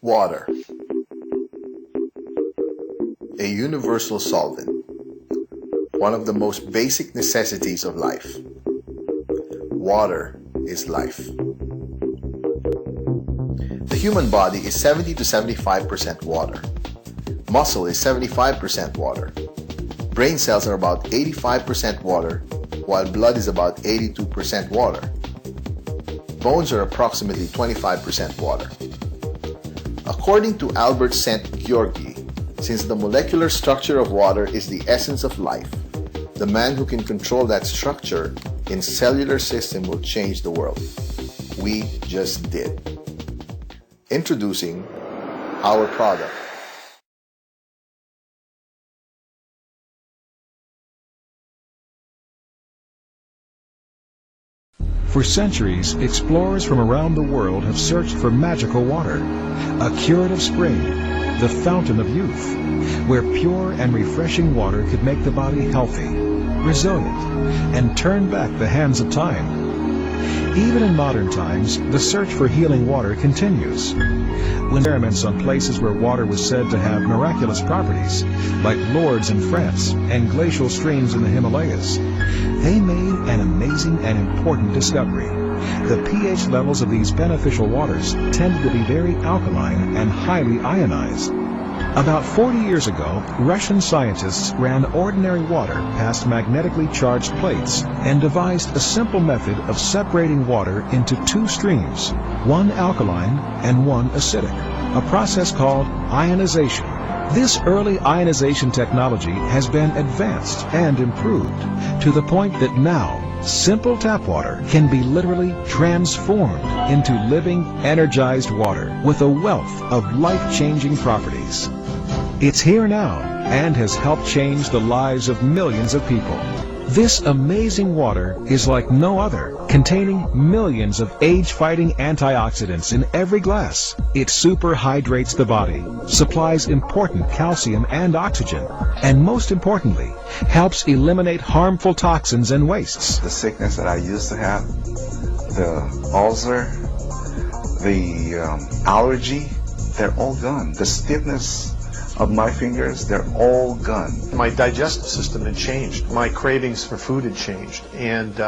Water, a universal solvent, one of the most basic necessities of life. Water is life. The human body is 70 to 75% water. Muscle is 75% water. Brain cells are about 85% water, while blood is about 82% water. Bones are approximately 25% water. According to Albert St. Georgi, since the molecular structure of water is the essence of life, the man who can control that structure in cellular system will change the world. We just did. Introducing our product. For centuries, explorers from around the world have searched for magical water, a curative spring, the fountain of youth, where pure and refreshing water could make the body healthy, resilient, and turn back the hands of time. Even in modern times, the search for healing water continues. When experiments on places where water was said to have miraculous properties, like Lourdes in France and glacial streams in the Himalayas, they made an amazing and important discovery. The pH levels of these beneficial waters tended to be very alkaline and highly ionized. About 40 years ago, Russian scientists ran ordinary water past magnetically charged plates and devised a simple method of separating water into two streams, one alkaline and one acidic, a process called ionization. This early ionization technology has been advanced and improved to the point that now simple tap water can be literally transformed into living, energized water with a wealth of life-changing properties. It's here now and has helped change the lives of millions of people. This amazing water is like no other, containing millions of age-fighting antioxidants in every glass. It superhydrates the body, supplies important calcium and oxygen, and most importantly, helps eliminate harmful toxins and wastes. The sickness that I used to have, the ulcer, the allergy, they're all gone. The stiffness of my fingers, they're all gone. My digestive system had changed. My cravings for food had changed. And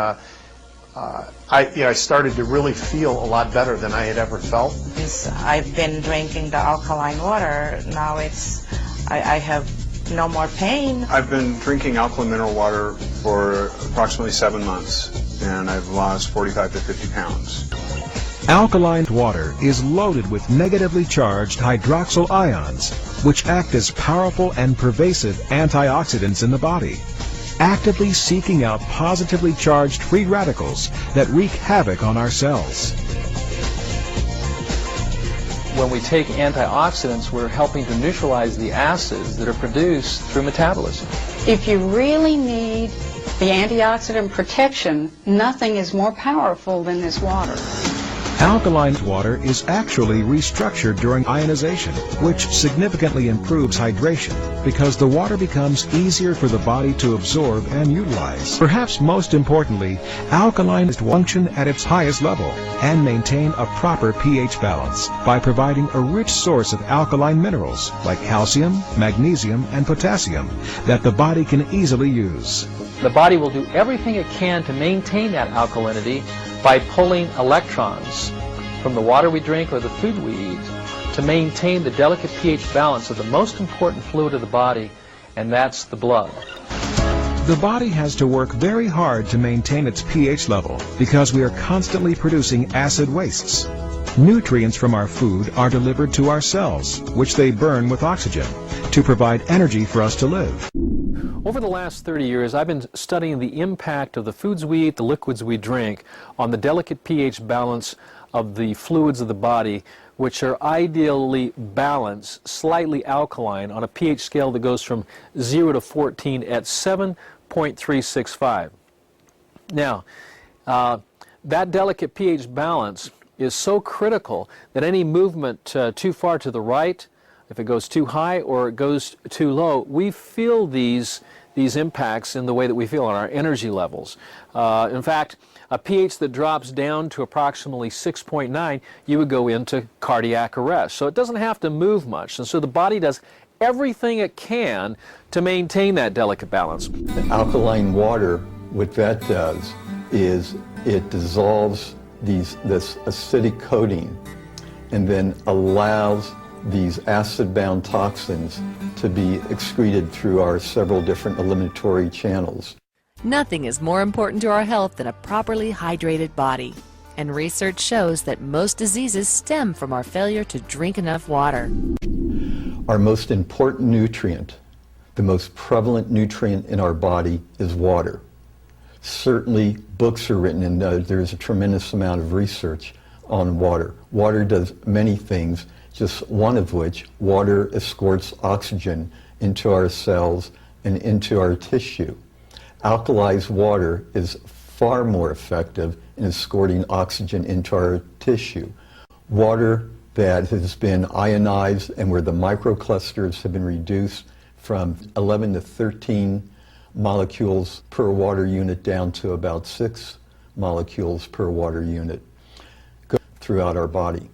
I started to really feel a lot better than I had ever felt. I've been drinking the alkaline water. Now I have no more pain. I've been drinking alkaline mineral water for approximately 7 months, and I've lost 45 to 50 pounds. Alkaline water is loaded with negatively charged hydroxyl ions, which act as powerful and pervasive antioxidants in the body, actively seeking out positively charged free radicals that wreak havoc on our cells. When we take antioxidants, we're helping to neutralize the acids that are produced through metabolism. If you really need the antioxidant protection, nothing is more powerful than this water. Alkaline water is actually restructured during ionization, which significantly improves hydration because the water becomes easier for the body to absorb and utilize. Perhaps most importantly, alkaline is to function at its highest level and maintain a proper pH balance by providing a rich source of alkaline minerals like calcium, magnesium, and potassium that the body can easily use. The body will do everything it can to maintain that alkalinity by pulling electrons from the water we drink or the food we eat to maintain the delicate pH balance of the most important fluid of the body, and that's the blood. The body has to work very hard to maintain its pH level because we are constantly producing acid wastes. Nutrients from our food are delivered to our cells, which they burn with oxygen to provide energy for us to live. Over the last 30 years, I've been studying the impact of the foods we eat, the liquids we drink, on the delicate pH balance of the fluids of the body, which are ideally balanced, slightly alkaline, on a pH scale that goes from 0 to 14 at 7.365. Now, that delicate pH balance is so critical that any movement too far to the right, if it goes too high or it goes too low, we feel these these impacts in the way that we feel, on our energy levels. In fact, a pH that drops down to approximately 6.9, you would go into cardiac arrest. So it doesn't have to move much. And so the body does everything it can to maintain that delicate balance. Alkaline water, what that does is it dissolves this acidic coating and then allows these acid-bound toxins to be excreted through our several different eliminatory channels. Nothing is more important to our health than a properly hydrated body. And research shows that most diseases stem from our failure to drink enough water. Our most important nutrient, the most prevalent nutrient in our body, is water. Certainly books are written and there's a tremendous amount of research on water. Water does many things, just one of which, water escorts oxygen into our cells and into our tissue. Alkalized water is far more effective in escorting oxygen into our tissue. Water that has been ionized and where the microclusters have been reduced from 11 to 13 molecules per water unit down to about 6 molecules per water unit throughout our body.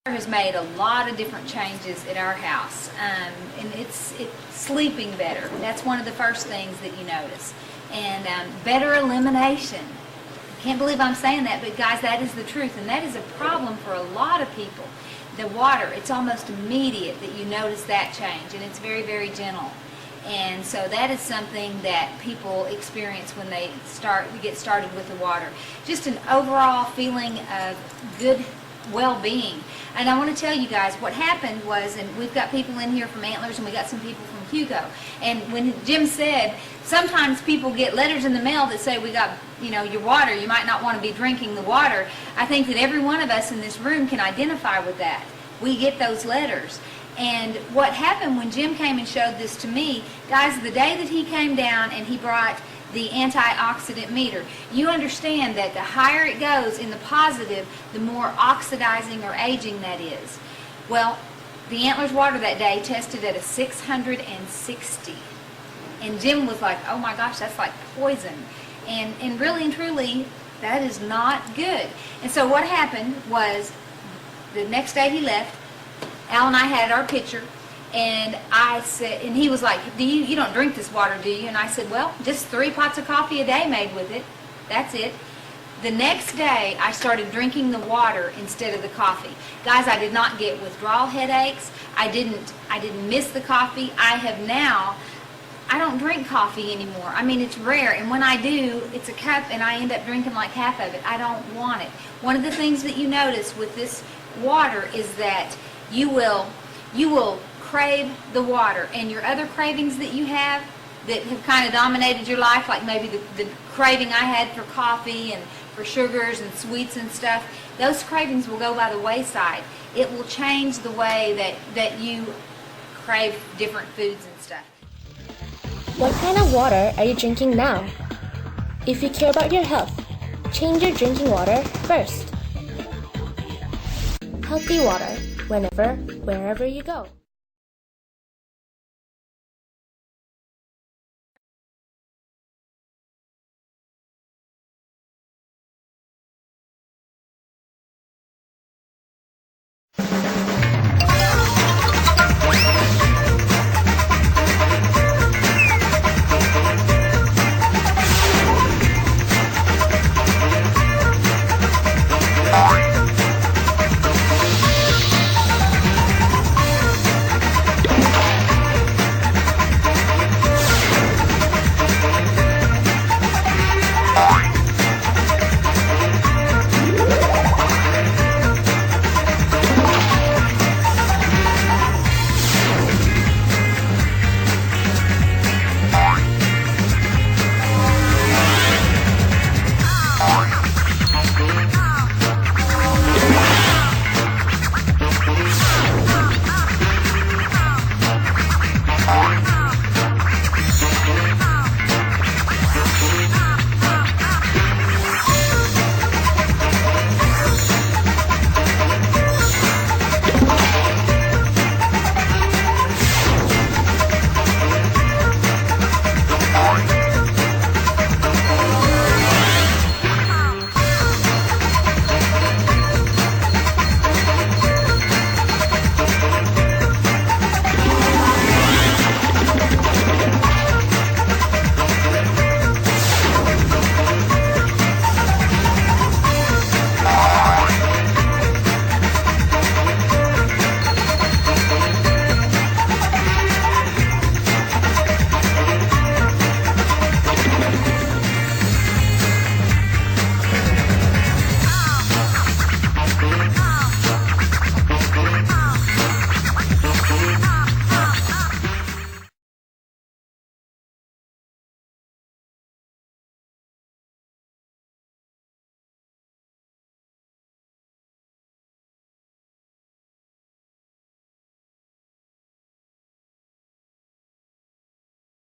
Has made a lot of different changes at our house, and it's sleeping better. That's one of the first things that you notice, and better elimination. Can't believe I'm saying that, but guys, that is the truth, and that is a problem for a lot of people. The water, it's almost immediate that you notice that change, and it's very, very gentle. And so that is something that people experience when they get started with the water. Just an overall feeling of good well-being. And I want to tell you guys what happened was, and we've got people in here from Antlers and we got some people from Hugo, and when Jim said sometimes people get letters in the mail that say we got, you know, your water, you might not want to be drinking the water, I think that every one of us in this room can identify with that. We get those letters. And what happened when Jim came and showed this to me, guys, the day that he came down and he brought the antioxidant meter, you understand that the higher it goes in the positive, the more oxidizing or aging that is. Well, the Antlers water that day tested at a 660. And Jim was like, oh my gosh, that's like poison. And really and truly, that is not good. And so what happened was, the next day he left, Al and I had our pitcher, and I said, and he was like, you don't drink this water, do you? And I said, well, just 3 pots of coffee a day made with it. That's it. The next day, I started drinking the water instead of the coffee. Guys, I did not get withdrawal headaches. I didn't miss the coffee. I don't drink coffee anymore. I mean, it's rare, and when I do, it's a cup, and I end up drinking like half of it. I don't want it. One of the things that you notice with this water is that you will crave the water, and your other cravings that you have that have kind of dominated your life, like maybe the craving I had for coffee and for sugars and sweets and stuff, those cravings will go by the wayside. It will change the way that you crave different foods and stuff. What kind of water are you drinking now? If you care about your health, change your drinking water first. Healthy water, whenever, wherever you go.